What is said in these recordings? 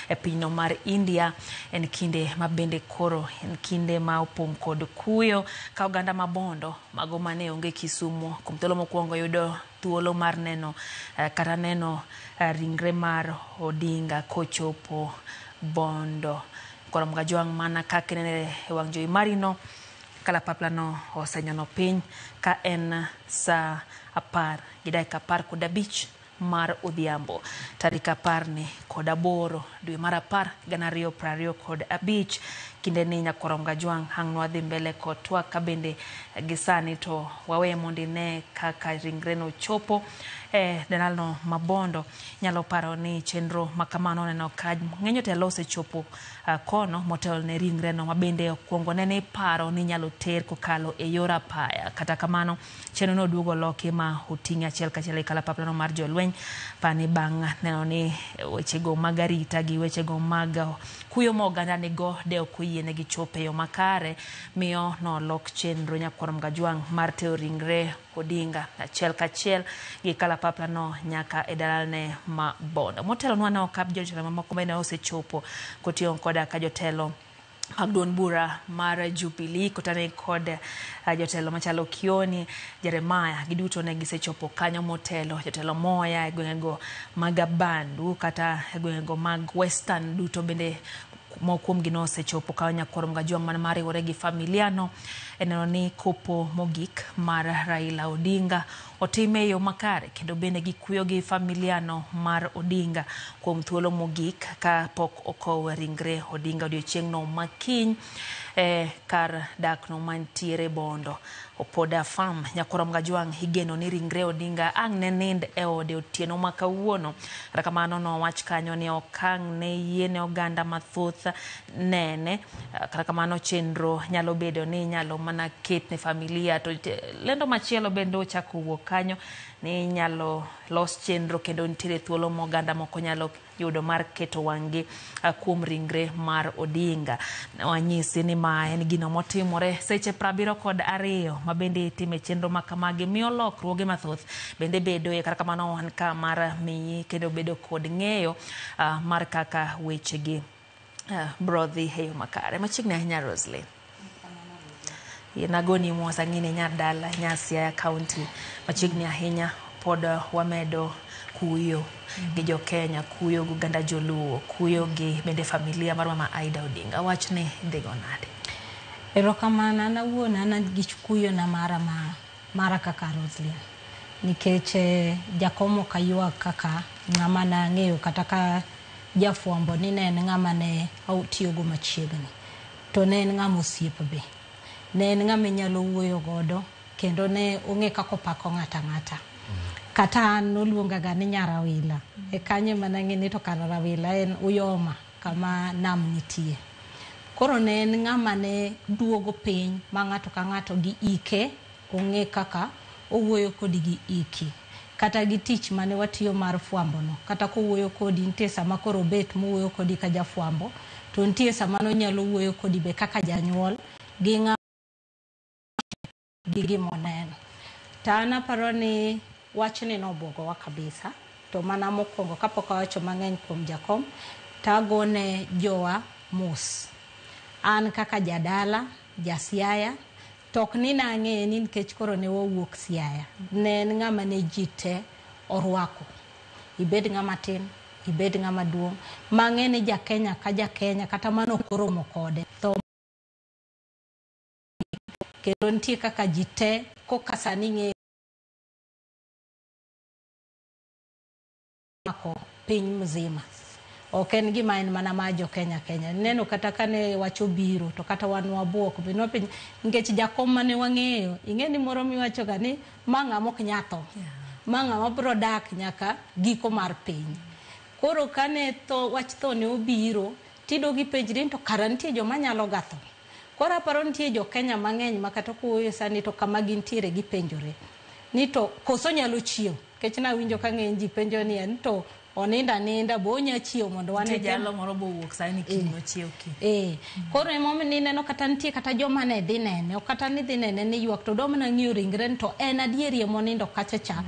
e pinyno mar India. En kinde mabende koro en kinde ma opong' kod kuyo ka oganda mabondo mago mane onge Kisumu kuom thuolo mokwongo yudo thuolo mar neno kata neno ringre mar Odinga kochopo Bondo. Korom Gajwang' mana kaka nene wang' jowi marino kalapapla no osenyono piny ka en sa 10:15 mar odhiambo tarik 18 dwe mar 10 2025. Kinde ni Nyakorom Gajwang' hang' nwadhi mbele kod twak ka bende gisani to wawe mondi ne kaka ringre no chopo denalno mabondo. Nyalo paro ni chenro makamano neno ka ng'enyo telo osechopo kono motel ne ringre no mabende okwongo nene paro ni nyalo ter kokalo e yor apaya. Kata kamano chenro no duogo loki ma oting'e achiel kachiel e kalapapla no mar jolweny pani bang' neno ni wechego mag arita gi wechego mag kuyo mo oganda nigo de okoyiene gi chope yo makare miyo no lok chenro Nyakorom Gajwang' mar tero ringre Odinga achiel kachiel gi kalapapla no nyaka e dalane ma Bondo. Motelo nwana okap jotelo mamoko bende osechopo kotiyo koda ka jotelo mag duond bura mar Jubilee kotane kod jotelo machalo Kioni, Jeremiah, giduto ne gisechopo kanyo motelo jotelo moya e gwengego mag Bandu kata e gwengego mag Western duto bende mokuom gino osechopo ka Nyakorom Gajwang' man mariwore gi familia no eneno ni kopo mogik mar Raila Odinga otime yo makare kendo bende gikuyo gi familia no mar Odinga kuom thuolo mogik ka pok okow ringre Odinga odiochieng' no makiny kar dak no mantiere Bondo Opoda Farm. Nyakorom Gajwang' higeno ni ringre Odinga ang' ne nind e ode otieno makawuono. Kata kamano no wach kanyo ni okang' ne yiene oganda mathoth nene. Kata kamano chenro nyalo bedo ni nyalo mana ket ne familia to lendo machielo bende ochako wuok kanyo ni nyalo los chenro kendo nitiere thuolo moganda moko nyalo yudo mar keto wang'gi kuom ringre mar Odinga. Wanyisi ni ma en gino motimore seche 72 mabende time chenro makamagi miyo lokruoge mathoth bende bedo e kata kamano wan ka mar miyi kendo bedo kod ng'eyo mar kaka wechegi brodhi heyo makare. Machiegni ahinya Roslyn. Nagoni mwosa ng'ine Nyadala Siaya County machiegni ahinya pod wamedo kuyo gi jo Kenya, kuyo gi ganda joluo, kuyo gi bende familia mar mama Aida Odinga. Wachne dhigo nade? Erokamana na wuona na gi kuyo na mara kaka Roslyn. Nikech jakomo kayua kaka ng'ama na ng'eyo kata ka jafwambo ni ne en ng'ama ne autiyogo machiegni. To ne en ng'ama osiepe be. Ne en ng'ama nyalo wuoyo godo kendo ne ong'e kako pako ng'ata. Kata noluonga ga ni Nyarawila. E kanye manang'e ni to Karawila en Uyoma kama nam nitie. Koro ne en ng'ama ne duogo piny ma ng'ato ka ng'ato gi ike ong'e kaka owuoyo kodi gi iki. Kata gi tich mane watiyo mar fwambo no. Kata kowuoyo kodi nitie sama koro bet mowuoyo kodi ka jafwambo. To nitie sama no nyalo wuoyo kodi be kaka janyuol gi ng'ama gi gimoneno. Ta anaparo ni wachni nobuogowa kabisa. To mana mokwongo kapok awacho mang'eny kuom jakom tagone jowa mos. An kaka jadala, Siaya, tok ni nang'e ni nikech koro ne wawuok Siaya. Ne en ng'ama ne jite orwako. Ibed ng'ama tin, ibed ng'ama duong'. Mang'e ni Jakenya ka Jakenya kata mano koromo kode. To kendo nitie kaka jite kokasani ng'e mako piny mzima. Ok en gima en mana ma jo Kenya. Neno kata kane wacho biro to kata wan wabuok bino piny nikech jakom mane wang'eyo ing'e ni moro miwacho ga ni mang'a mok nyatho. Mang'a mabro dak nyaka giko mar piny. Koro kane wach tho ne obiro tido gi penjri to kara nitie joma nyalo gatho. Koro aparo nitie jo Kenya mang'eny makata kuoyo sani to kama gintiere gi penjore ni to koso nyalo chiew. Kech na winjo ka ng'eny ji penjo ni en to oninda bo nya chiew mondo wane jalo moro bo wuok sani kino chiew ki. Koro emomi ni neno kata nitie kata joma ne dhi nene o kata ni dhi nene ni ywak to dom na ng'iyo ringre to en adieri monindo kacha cha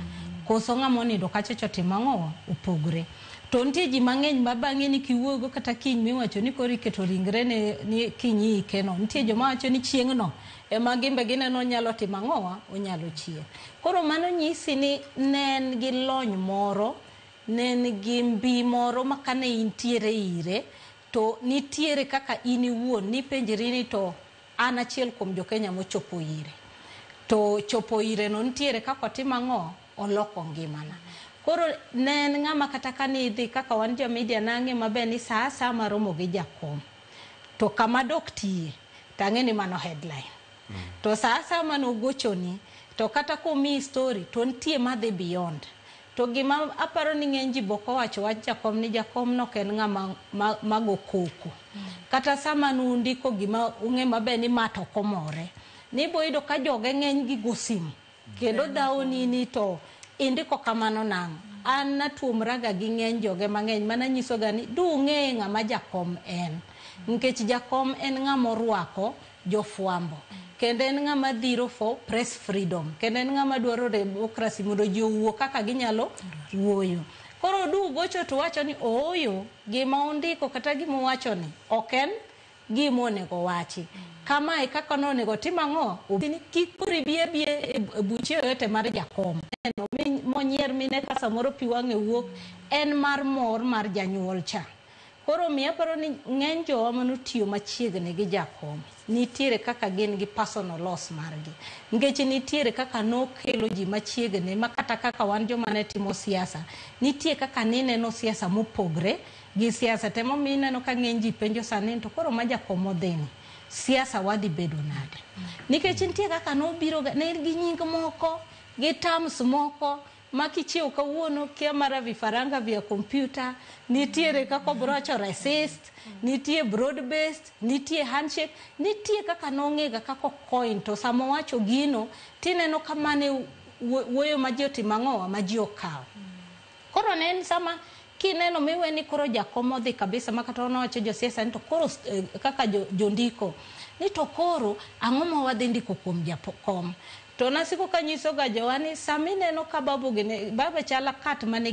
koso ng'ama onindo kacha cha timang'o opogre. To to nitie ji mang'eny ma bang'e ni kiwuogo kata kiny miwacho ni koro iketo ringre ni kiny ikeno, nitie joma wacho ni chieng'no ema gimbe gineno nyalo timo ang'owa, onyalo chier. Koro mano nyisi ni ne en gi lony moro, ne en gi mbi moro ma kane intiere ire, to nitiere kaka in iwuon nipenjri ni to an achiel kuom jo-Kenya mochopo ire. To chopo ire no nitiere kaka otimo ang'o, oloko ngimana. Koro ne en ng'ama kata kani idhi kaka wan jo-media nang'e maber ni sa ma romo gi jakom. To kama dok tiye, tang'e ni mano headline. To sa mano gochoni, to kata komi story, to nitie madhi beyond. To gima aparo ni ng'eny ji boko wacho wach jakom ni jakom no ken ng'ama mago koko. Kata sama nundiko gima ung'e maber ni mato komore. Ni boido ka joge ng'eny gi gosim. Kendo dawo ni to indiko kamano nang'. An natuomraga gi ng'eny joge mang'eny mana nyisoga ni dung'e ng'ama jakom en. Nkech jakom en ng'ama orwako jofuambo. Kendo en ng'ama dhiro for press freedom. Kendo en ng'ama dwaro demokrasi mondo ji owuo kaka ginyalo wuoyo. Koro du gocho to wacho ni ooyo gima ondiko kata gima wacho ni oken gima onego wachi. Kama e kaka nonego tim ang'o, kikuri bie buche yote mar jakom. Eno monyier mine ka samoro pi wang'e wuok en mar mor mar janyuol cha. Koro miya paro ni ng'eny jowa manotiyo machiegni gi jakom nitiere kaka gin gi personal loss margi. Nikech nitiere kaka nokelo ji machiegni ma kata kaka wan joma ne timo siasa. Nitie kaka nineno siasa mopogre gi siasa. Temo mineno ka ng'eny ji penjo sani to koro ma jakom odhini. Siasa wadhi bedo nade. Nikech nitie kaka nobiro ne gi nying moko, gi terms moko, makichiew kawuono kia mara vifaranga vya kompyuta, nitiere kako brocho resist, nitie broad based, nitie handshake, nitie kaka nong'ega kako coin to samo wacho gino tineno kamane wuoyo ma ji otimo ang'owa ma ji okaw. Koro ne en sama kineno miwe ni koro jakom odhi kabisa makata onowacho josiasa ni to koro kaka jondiko ni to koro ang'o ma wadhi ndiko kuom jakom. To nasiko kanyiso ga jowani sami neno ka baba chala kat mane